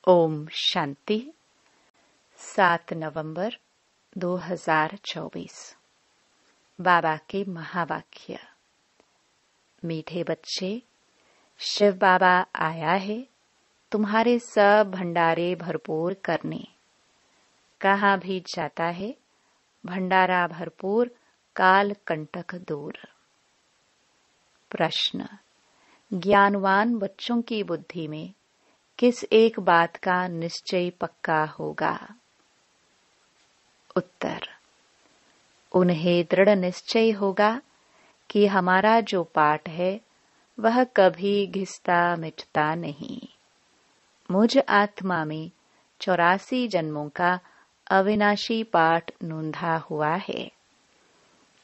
ओम शांति। 7 नवंबर 2024। बाबा के महावाक्य। मीठे बच्चे, शिव बाबा आया है तुम्हारे सब भंडारे भरपूर करने। कहाँ भी जाता है भंडारा भरपूर, काल कंटक दूर। प्रश्न। ज्ञानवान बच्चों की बुद्धि में किस एक बात का निश्चय पक्का होगा? उत्तर। उन्हें दृढ़ निश्चय होगा कि हमारा जो पाठ है वह कभी घिसता मिटता नहीं। मुझ आत्मा में 84 जन्मों का अविनाशी पाठ नूंधा हुआ है।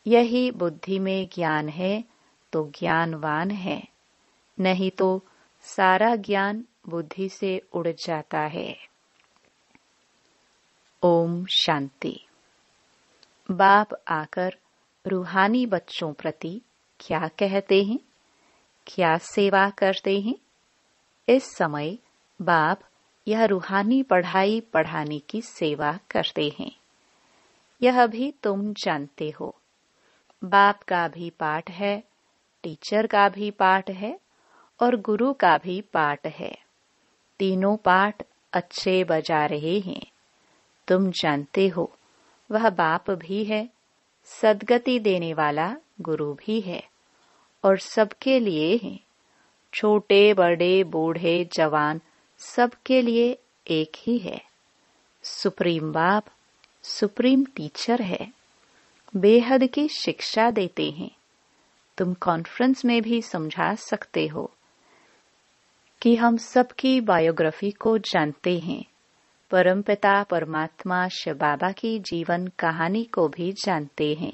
यही बुद्धि में ज्ञान है तो ज्ञानवान है, नहीं तो सारा ज्ञान बुद्धि से उड़ जाता है। ओम शांति। बाप आकर रूहानी बच्चों प्रति क्या कहते हैं, क्या सेवा करते हैं? इस समय बाप यह रूहानी पढ़ाई पढ़ाने की सेवा करते हैं। यह भी तुम जानते हो। बाप का भी पाठ है, टीचर का भी पाठ है और गुरु का भी पाठ है। तीनों पाठ अच्छे बजा रहे हैं। तुम जानते हो वह बाप भी है, सद्गति देने वाला गुरु भी है और सबके लिए है। छोटे बड़े बूढ़े जवान सबके लिए एक ही है। सुप्रीम बाप सुप्रीम टीचर है, बेहद की शिक्षा देते हैं। तुम कॉन्फ्रेंस में भी समझा सकते हो कि हम सबकी बायोग्राफी को जानते हैं। परमपिता परमात्मा शिव बाबा की जीवन कहानी को भी जानते हैं।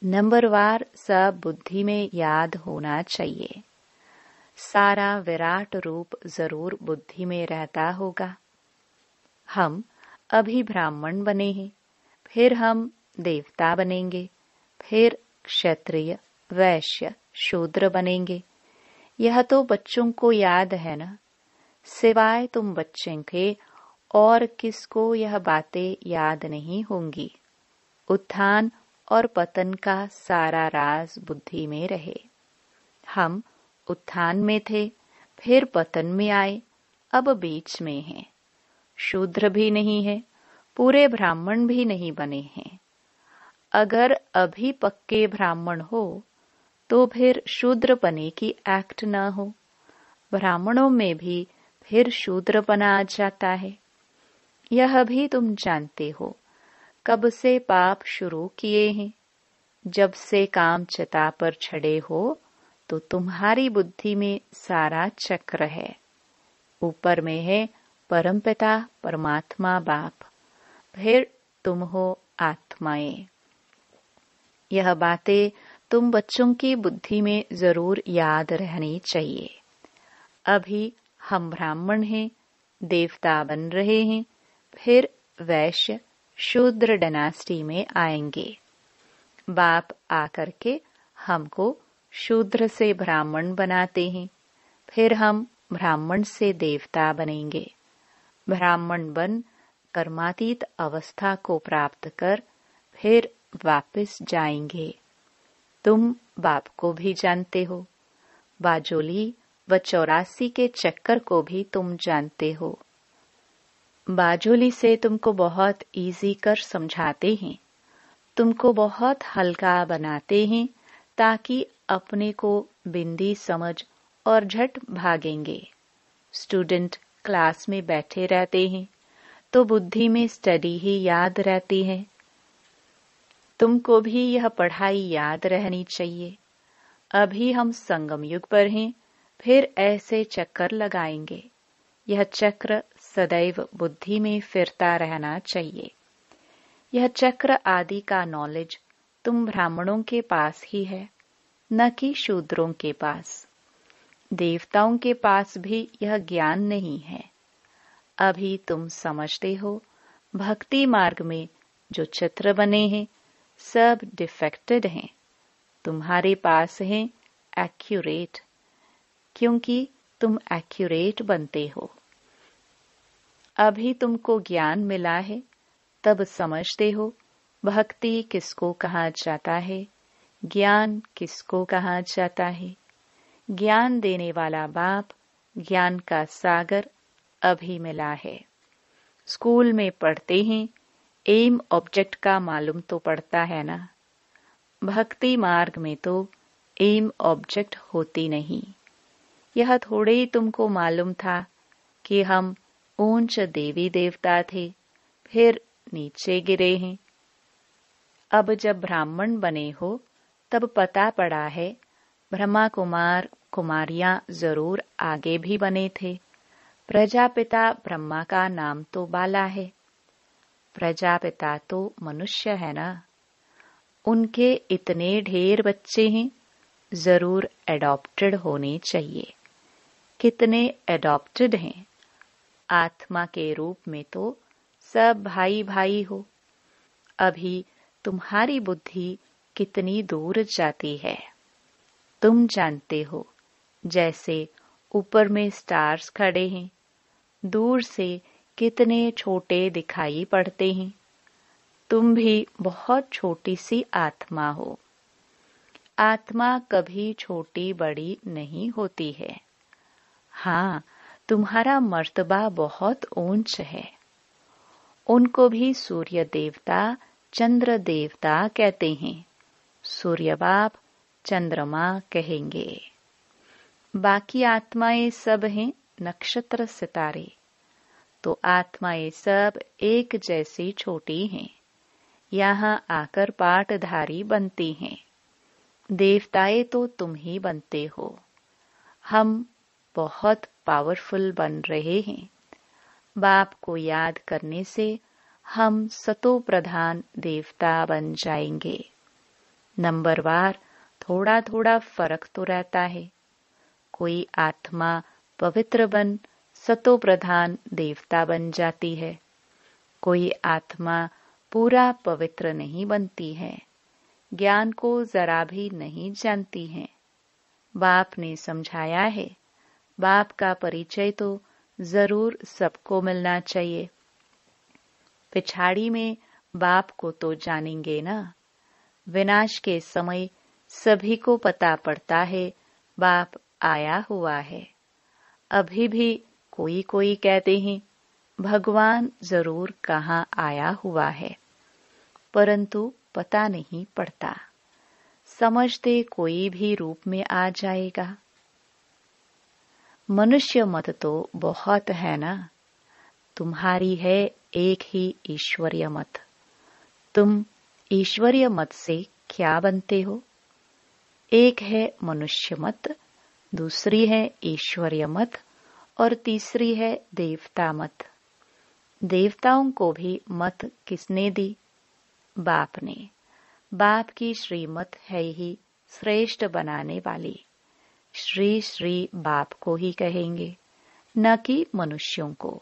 नंबरवार सब बुद्धि में याद होना चाहिए। सारा विराट रूप जरूर बुद्धि में रहता होगा। हम अभी ब्राह्मण बने हैं, फिर हम देवता बनेंगे, फिर क्षत्रिय वैश्य शूद्र बनेंगे। यह तो बच्चों को याद है ना। सिवाय तुम बच्चे के और किसको यह बातें याद नहीं होंगी। उत्थान और पतन का सारा राज बुद्धि में रहे। हम उत्थान में थे, फिर पतन में आए, अब बीच में हैं। शूद्र भी नहीं है, पूरे ब्राह्मण भी नहीं बने हैं। अगर अभी पक्के ब्राह्मण हो तो फिर शूद्र बने की एक्ट न हो। ब्राह्मणों में भी फिर शूद्र बना आ जाता है। यह भी तुम जानते हो। कब से पाप शुरू किए हैं? जब से काम चिता पर चढ़े हो तो तुम्हारी बुद्धि में सारा चक्र है। ऊपर में है परमपिता परमात्मा बाप, फिर तुम हो आत्माएं। यह बातें तुम बच्चों की बुद्धि में जरूर याद रहनी चाहिए। अभी हम ब्राह्मण हैं, देवता बन रहे हैं, फिर वैश्य शूद्र डायनास्टी में आएंगे। बाप आकर के हमको शूद्र से ब्राह्मण बनाते हैं, फिर हम ब्राह्मण से देवता बनेंगे। ब्राह्मण बन कर्मातीत अवस्था को प्राप्त कर फिर वापस जाएंगे। तुम बाप को भी जानते हो, बाजोली व 84 के चक्कर को भी तुम जानते हो। बाजोली से तुमको बहुत इजी कर समझाते हैं, तुमको बहुत हल्का बनाते हैं ताकि अपने को बिंदी समझ और झट भागेंगे। स्टूडेंट क्लास में बैठे रहते हैं तो बुद्धि में स्टडी ही याद रहती है। तुमको भी यह पढ़ाई याद रहनी चाहिए। अभी हम संगम युग पर हैं, फिर ऐसे चक्कर लगाएंगे। यह चक्र सदैव बुद्धि में फिरता रहना चाहिए। यह चक्र आदि का नॉलेज तुम ब्राह्मणों के पास ही है, न कि शूद्रों के पास। देवताओं के पास भी यह ज्ञान नहीं है। अभी तुम समझते हो भक्ति मार्ग में जो चित्र बने हैं सब डिफेक्टेड हैं। तुम्हारे पास है एक्यूरेट, क्योंकि तुम एक्यूरेट बनते हो। अभी तुमको ज्ञान मिला है, तब समझते हो भक्ति किसको कहा जाता है, ज्ञान किसको कहा जाता है। ज्ञान देने वाला बाप, ज्ञान का सागर अभी मिला है। स्कूल में पढ़ते ही एम ऑब्जेक्ट का मालूम तो पड़ता है ना। भक्ति मार्ग में तो एम ऑब्जेक्ट होती नहीं। यह थोड़े ही तुमको मालूम था कि हम ऊंच देवी देवता थे, फिर नीचे गिरे हैं। अब जब ब्राह्मण बने हो तब पता पड़ा है ब्रह्मा कुमार कुमारियां जरूर आगे भी बने थे। प्रजापिता ब्रह्मा का नाम तो बाला है। प्रजापिता तो मनुष्य है ना। उनके इतने ढेर बच्चे हैं, जरूर एडॉप्टेड होने चाहिए। कितने एडॉप्टेड हैं? आत्मा के रूप में तो सब भाई भाई हो। अभी तुम्हारी बुद्धि कितनी दूर जाती है। तुम जानते हो, जैसे ऊपर में स्टार्स खड़े हैं, दूर से कितने छोटे दिखाई पड़ते हैं। तुम भी बहुत छोटी सी आत्मा हो। आत्मा कभी छोटी बड़ी नहीं होती है। हाँ, तुम्हारा मर्तबा बहुत ऊंच है। उनको भी सूर्य देवता, चंद्र देवता कहते हैं। सूर्य बाप, चंद्रमा कहेंगे। बाकी आत्माएं सब हैं नक्षत्र सितारे। तो आत्माएं सब एक जैसी छोटी हैं। यहाँ आकर पाटधारी बनती हैं। देवताएं तो तुम ही बनते हो। हम बहुत पावरफुल बन रहे हैं। बाप को याद करने से हम सतो प्रधान देवता बन जाएंगे। नंबरवार थोड़ा थोड़ा फर्क तो रहता है। कोई आत्मा पवित्र बन सतो प्रधान देवता बन जाती है। कोई आत्मा पूरा पवित्र नहीं बनती है। ज्ञान को जरा भी नहीं जानती है। बाप ने समझाया है, बाप का परिचय तो जरूर सबको मिलना चाहिए। पिछाड़ी में बाप को तो जानेंगे ना। विनाश के समय सभी को पता पड़ता है बाप आया हुआ है। अभी भी कोई कोई कहते हैं भगवान जरूर कहाँ आया हुआ है, परंतु पता नहीं पड़ता। समझते कोई भी रूप में आ जाएगा। मनुष्य मत तो बहुत है ना। तुम्हारी है एक ही ईश्वरीय मत। तुम ईश्वरीय मत से क्या बनते हो? एक है मनुष्य मत, दूसरी है ईश्वरीय मत और तीसरी है देवता मत। देवताओं को भी मत किसने दी? बाप ने। बाप की श्रीमत है ही श्रेष्ठ बनाने वाली। श्री श्री बाप को ही कहेंगे, न कि मनुष्यों को।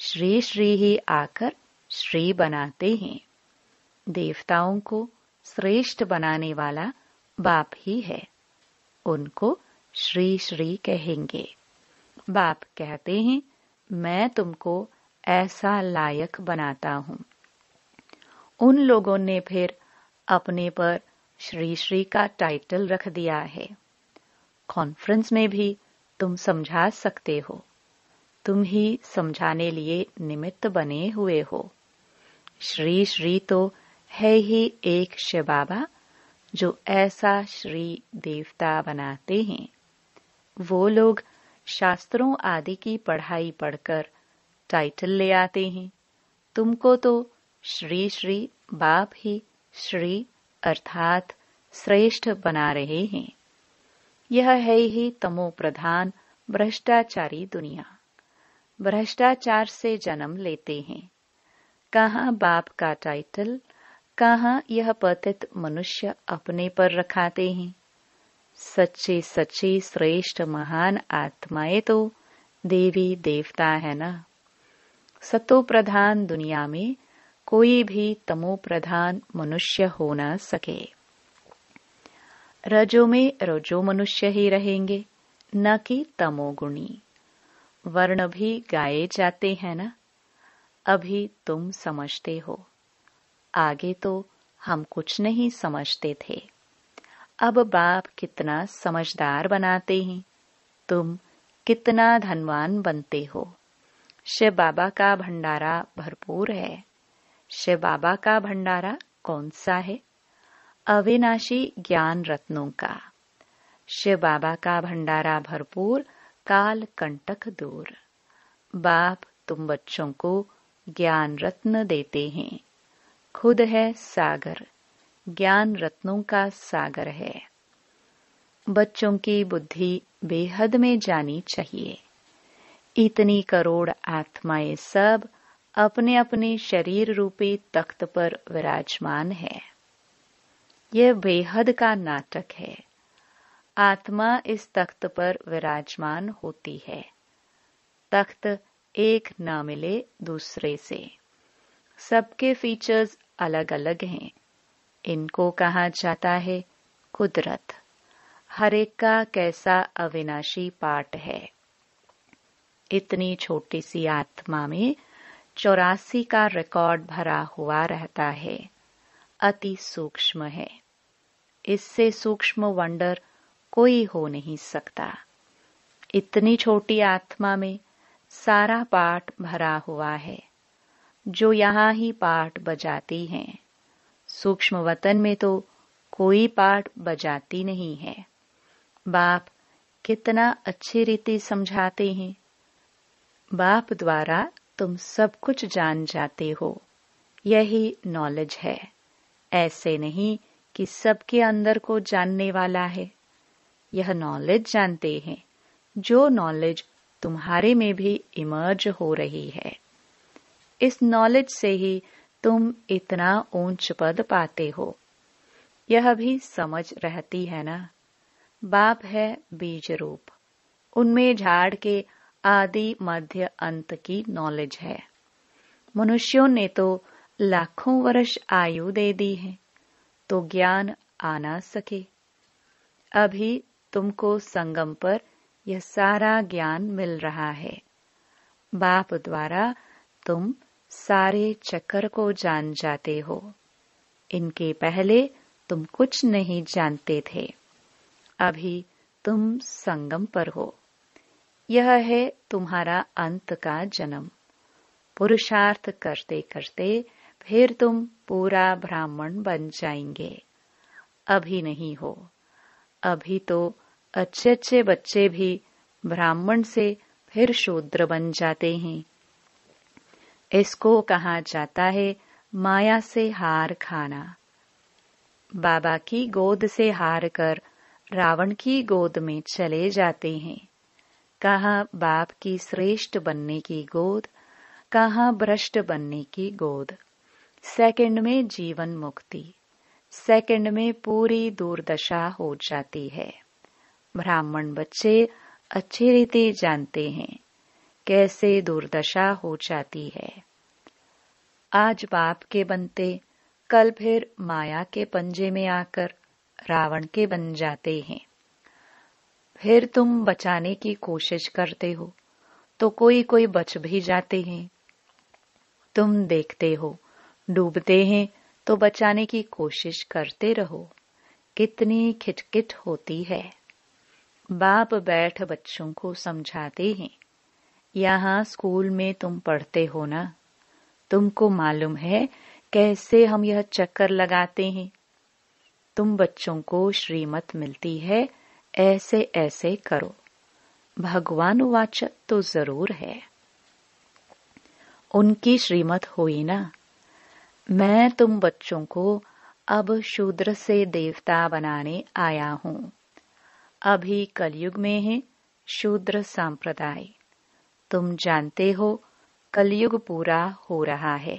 श्री श्री ही आकर श्री बनाते हैं। देवताओं को श्रेष्ठ बनाने वाला बाप ही है। उनको श्री श्री कहेंगे। बाप कहते हैं, मैं तुमको ऐसा लायक बनाता हूं। उन लोगों ने फिर अपने पर श्री श्री का टाइटल रख दिया है। कॉन्फ्रेंस में भी तुम समझा सकते हो। तुम ही समझाने लिए निमित्त बने हुए हो। श्री श्री तो है ही एक शिव बाबा, जो ऐसा श्री देवता बनाते हैं। वो लोग शास्त्रों आदि की पढ़ाई पढ़कर टाइटल ले आते हैं। तुमको तो श्री श्री बाप ही श्री अर्थात श्रेष्ठ बना रहे हैं। यह है ही तमो प्रधान भ्रष्टाचारी दुनिया। भ्रष्टाचार से जन्म लेते हैं। कहाँ बाप का टाइटल, कहाँ यह पतित मनुष्य अपने पर रखाते हैं। सच्चे सच्ची श्रेष्ठ महान आत्माएं तो देवी देवता है ना। सतो प्रधान दुनिया में कोई भी तमो प्रधान मनुष्य हो न सके। रजो में रजो मनुष्य ही रहेंगे, न कि तमोगुणी। वर्ण भी गाए जाते हैं ना। अभी तुम समझते हो, आगे तो हम कुछ नहीं समझते थे। अब बाप कितना समझदार बनाते हैं, तुम कितना धनवान बनते हो। शिव बाबा का भंडारा भरपूर है। शिव बाबा का भंडारा कौन सा है? अविनाशी ज्ञान रत्नों का। शिव बाबा का भंडारा भरपूर, काल कंटक दूर। बाप तुम बच्चों को ज्ञान रत्न देते हैं। खुद है सागर, ज्ञान रत्नों का सागर है। बच्चों की बुद्धि बेहद में जानी चाहिए। इतनी करोड़ आत्माएं सब अपने अपने शरीर रूपी तख्त पर विराजमान है। यह बेहद का नाटक है। आत्मा इस तख्त पर विराजमान होती है। तख्त एक न मिले दूसरे से। सबके फीचर्स अलग अलग हैं। इनको कहा जाता है कुदरत। हर एक का कैसा अविनाशी पार्ट है। इतनी छोटी सी आत्मा में 84 का रिकॉर्ड भरा हुआ रहता है। अति सूक्ष्म है। इससे सूक्ष्म वंडर कोई हो नहीं सकता। इतनी छोटी आत्मा में सारा पाठ भरा हुआ है, जो यहाँ ही पाठ बजाती हैं। सूक्ष्म वतन में तो कोई पाठ बजाती नहीं है। बाप कितना अच्छी रीति समझाते हैं। बाप द्वारा तुम सब कुछ जान जाते हो। यही नॉलेज है। ऐसे नहीं कि सबके अंदर को जानने वाला है। यह नॉलेज जानते हैं, जो नॉलेज तुम्हारे में भी इमर्ज हो रही है। इस नॉलेज से ही तुम इतना ऊंच पद पाते हो। यह भी समझ रहती है ना। बाप है बीज रूप। उनमें झाड़ के आदि मध्य अंत की नॉलेज है। मनुष्यों ने तो लाखों वर्ष आयु दे दी है, तो ज्ञान आ ना सके। अभी तुमको संगम पर यह सारा ज्ञान मिल रहा है। बाप द्वारा तुम सारे चक्कर को जान जाते हो। इनके पहले तुम कुछ नहीं जानते थे। अभी तुम संगम पर हो। यह है तुम्हारा अंत का जन्म। पुरुषार्थ करते करते फिर तुम पूरा ब्राह्मण बन जाएंगे। अभी नहीं हो। अभी तो अच्छे अच्छे बच्चे भी ब्राह्मण से फिर शूद्र बन जाते हैं। इसको कहा जाता है माया से हार खाना। बाबा की गोद से हार कर रावण की गोद में चले जाते हैं। कहाँ बाप की श्रेष्ठ बनने की गोद, कहाँ भ्रष्ट बनने की गोद। सेकंड में जीवन मुक्ति, सेकंड में पूरी दुर्दशा हो जाती है। ब्राह्मण बच्चे अच्छी रीति जानते हैं कैसे दुर्दशा हो जाती है। आज बाप के बनते कल फिर माया के पंजे में आकर रावण के बन जाते हैं। फिर तुम बचाने की कोशिश करते हो तो कोई कोई बच भी जाते हैं। तुम देखते हो डूबते हैं तो बचाने की कोशिश करते रहो। कितनी खिटखिट होती है। बाप बैठ बच्चों को समझाते हैं। यहाँ स्कूल में तुम पढ़ते हो ना, तुमको मालूम है कैसे हम यह चक्कर लगाते हैं। तुम बच्चों को श्रीमत मिलती है, ऐसे ऐसे करो। भगवान वाच तो जरूर है। उनकी श्रीमत हुई ना। मैं तुम बच्चों को अब शूद्र से देवता बनाने आया हूँ। अभी कलयुग में है शूद्र संप्रदाय। तुम जानते हो कलयुग पूरा हो रहा है।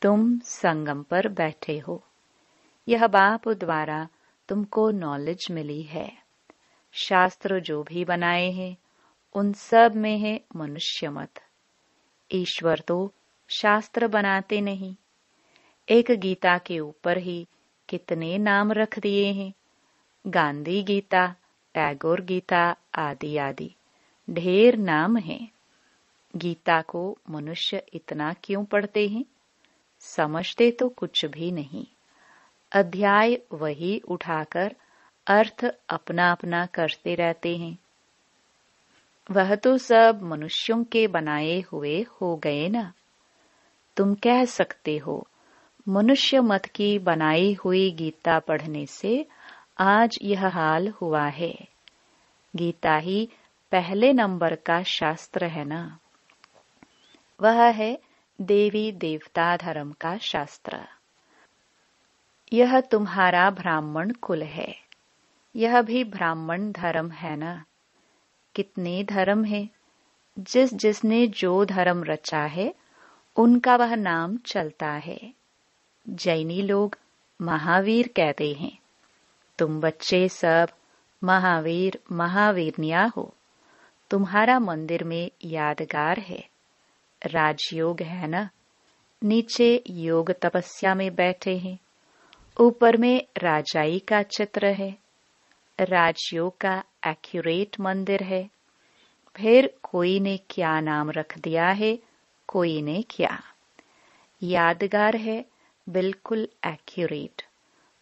तुम संगम पर बैठे हो। यह बाप द्वारा तुमको नॉलेज मिली है। शास्त्र जो भी बनाए हैं उन सब में है मनुष्य मत। ईश्वर तो शास्त्र बनाते नहीं। एक गीता के ऊपर ही कितने नाम रख दिए हैं। गांधी गीता, टैगोर गीता आदि आदि ढेर नाम हैं। गीता को मनुष्य इतना क्यों पढ़ते हैं? समझते तो कुछ भी नहीं। अध्याय वही उठाकर अर्थ अपना अपना करते रहते हैं। वह तो सब मनुष्यों के बनाए हुए हो गए ना। तुम कह सकते हो मनुष्य मत की बनाई हुई गीता पढ़ने से आज यह हाल हुआ है। गीता ही पहले नंबर का शास्त्र है ना। वह है देवी देवता धर्म का शास्त्र। यह तुम्हारा ब्राह्मण कुल है, यह भी ब्राह्मण धर्म है ना। कितने धर्म है, जिस जिसने जो धर्म रचा है उनका वह नाम चलता है। जैनी लोग महावीर कहते हैं। तुम बच्चे सब महावीर महावीरनिया हो। तुम्हारा मंदिर में यादगार है, राजयोग है ना। नीचे योग तपस्या में बैठे हैं, ऊपर में राजाई का चित्र है। राजयोग का एक्यूरेट मंदिर है। फिर कोई ने क्या नाम रख दिया है, कोई ने क्या। यादगार है, बिल्कुल एक्यूरेट।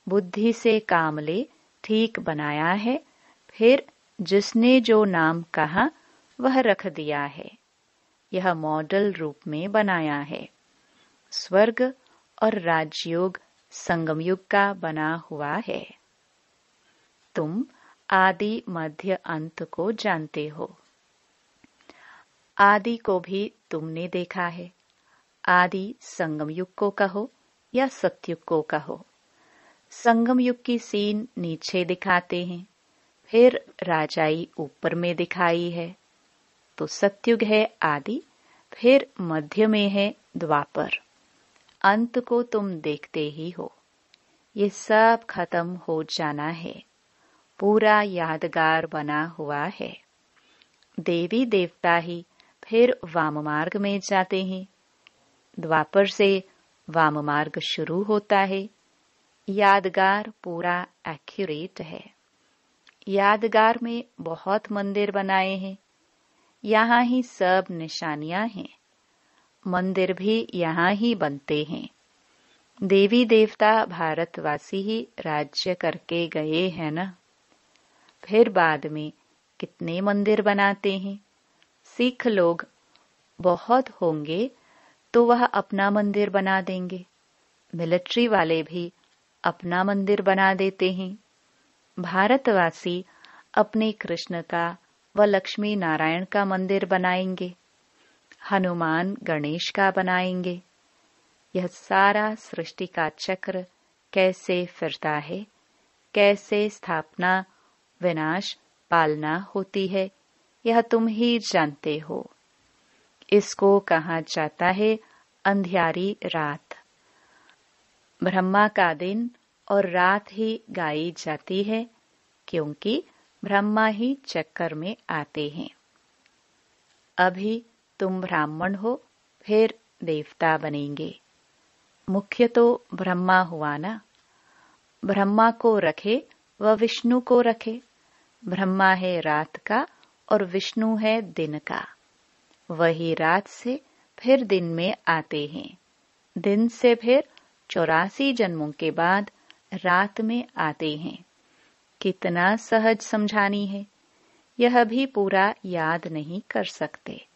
बुद्धि से काम ले ठीक बनाया है। फिर जिसने जो नाम कहा वह रख दिया है। यह मॉडल रूप में बनाया है। स्वर्ग और राजयोग संगम युग का बना हुआ है। तुम आदि मध्य अंत को जानते हो। आदि को भी तुमने देखा है। आदि संगम युग को कहो या सतयुग को कहो। संगम युग की सीन नीचे दिखाते हैं, फिर राजाई ऊपर में दिखाई है। तो सतयुग है आदि, फिर मध्य में है द्वापर। अंत को तुम देखते ही हो। ये सब खत्म हो जाना है। पूरा यादगार बना हुआ है। देवी देवता ही फिर वाम मार्ग में जाते हैं। द्वापर से वाम मार्ग शुरू होता है। यादगार पूरा एक्यूरेट है। यादगार में बहुत मंदिर बनाए हैं। यहाँ ही सब निशानियां हैं। मंदिर भी यहाँ ही बनते हैं। देवी देवता भारतवासी ही राज्य करके गए हैं ना। फिर बाद में कितने मंदिर बनाते हैं। सिख लोग बहुत होंगे तो वह अपना मंदिर बना देंगे। मिलिट्री वाले भी अपना मंदिर बना देते हैं। भारतवासी अपने कृष्ण का व लक्ष्मी नारायण का मंदिर बनाएंगे। हनुमान गणेश का बनाएंगे। यह सारा सृष्टि का चक्र कैसे फिरता है, कैसे स्थापना विनाश पालना होती है, यह तुम ही जानते हो। इसको कहा जाता है अंधियारी रात। ब्रह्मा का दिन और रात ही गाई जाती है, क्योंकि ब्रह्मा ही चक्कर में आते हैं। अभी तुम ब्राह्मण हो, फिर देवता बनेंगे। मुख्य तो ब्रह्मा हुआ ना। ब्रह्मा को रखे व विष्णु को रखे। ब्रह्मा है रात का और विष्णु है दिन का। वही रात से फिर दिन में आते हैं। दिन से फिर 84 जन्मों के बाद रात में आते हैं। कितना सहज समझानी है। यह भी पूरा याद नहीं कर सकते।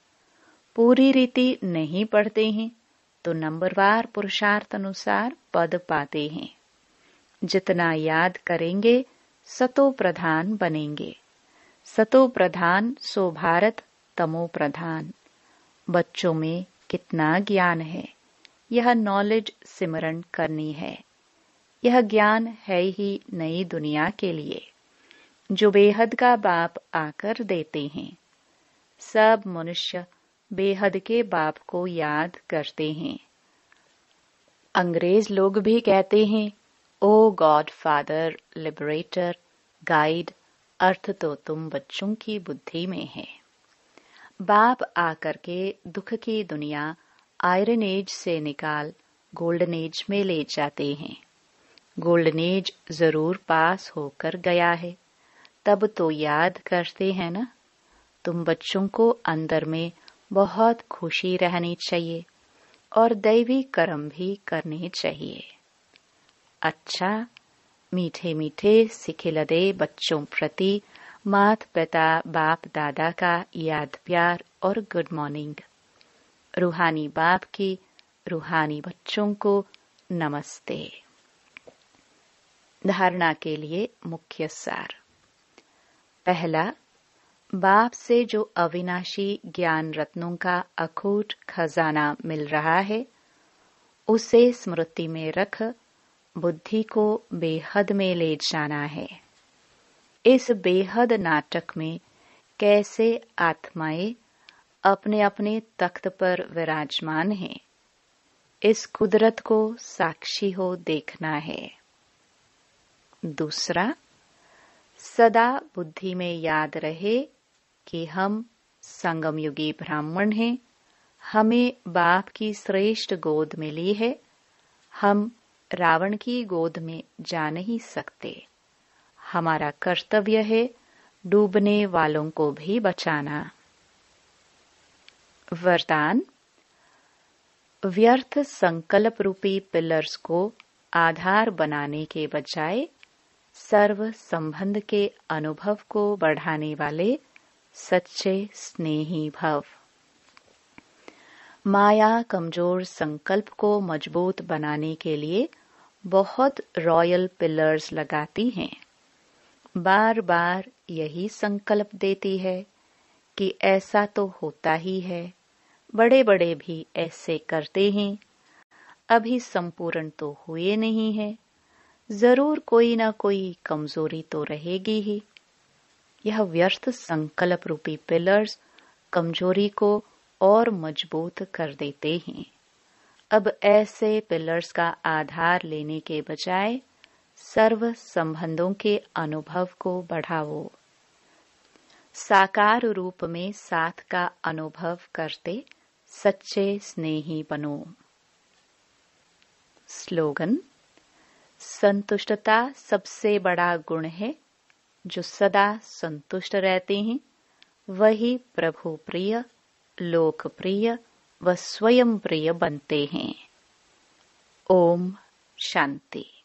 पूरी रीति नहीं पढ़ते हैं तो नंबरवार पुरुषार्थ अनुसार पद पाते हैं। जितना याद करेंगे सतो प्रधान बनेंगे। सतो प्रधान सो भारत तमो प्रधान। बच्चों में कितना ज्ञान है। यह नॉलेज सिमरण करनी है। यह ज्ञान है ही नई दुनिया के लिए, जो बेहद का बाप आकर देते हैं। सब मनुष्य बेहद के बाप को याद करते हैं। अंग्रेज लोग भी कहते हैं ओ गॉड फादर लिबरेटर गाइड। अर्थ तो तुम बच्चों की बुद्धि में है। बाप आकर के दुख की दुनिया आयरन एज से निकाल गोल्डन एज में ले जाते हैं। गोल्डन एज जरूर पास होकर गया है, तब तो याद करते हैं ना। तुम बच्चों को अंदर में बहुत खुशी रहनी चाहिए और दैवी कर्म भी करने चाहिए। अच्छा, मीठे मीठे सिखिलदे बच्चों प्रति माता पिता बाप दादा का याद प्यार और गुड मॉर्निंग। रूहानी बाप की रूहानी बच्चों को नमस्ते। धारणा के लिए मुख्य सार। पहला, बाप से जो अविनाशी ज्ञान रत्नों का अखूट खजाना मिल रहा है, उसे स्मृति में रख बुद्धि को बेहद में ले जाना है। इस बेहद नाटक में कैसे आत्माएं अपने अपने तख्त पर विराजमान हैं, इस कुदरत को साक्षी हो देखना है। दूसरा, सदा बुद्धि में याद रहे कि हम संगम युगी ब्राह्मण हैं, हमें बाप की श्रेष्ठ गोद मिली है, हम रावण की गोद में जा नहीं सकते। हमारा कर्तव्य है डूबने वालों को भी बचाना। वरदान। व्यर्थ संकल्प रूपी पिलर्स को आधार बनाने के बजाय सर्व संबंध के अनुभव को बढ़ाने वाले सच्चे स्नेही भव। माया कमजोर संकल्प को मजबूत बनाने के लिए बहुत रॉयल पिलर्स लगाती हैं। बार बार यही संकल्प देती है कि ऐसा तो होता ही है, बड़े बड़े भी ऐसे करते हैं, अभी संपूर्ण तो हुए नहीं है, जरूर कोई ना कोई कमजोरी तो रहेगी ही। यह व्यर्थ संकल्प रूपी पिलर्स कमजोरी को और मजबूत कर देते हैं। अब ऐसे पिलर्स का आधार लेने के बजाय सर्व संबंधों के अनुभव को बढ़ाओ। साकार रूप में साथ का अनुभव करते सच्चे स्नेही बनो। स्लोगन। संतुष्टता सबसे बड़ा गुण है। जो सदा संतुष्ट रहते हैं वही प्रभु प्रिय, लोक प्रिय व स्वयं प्रिय बनते हैं। ओम शांति।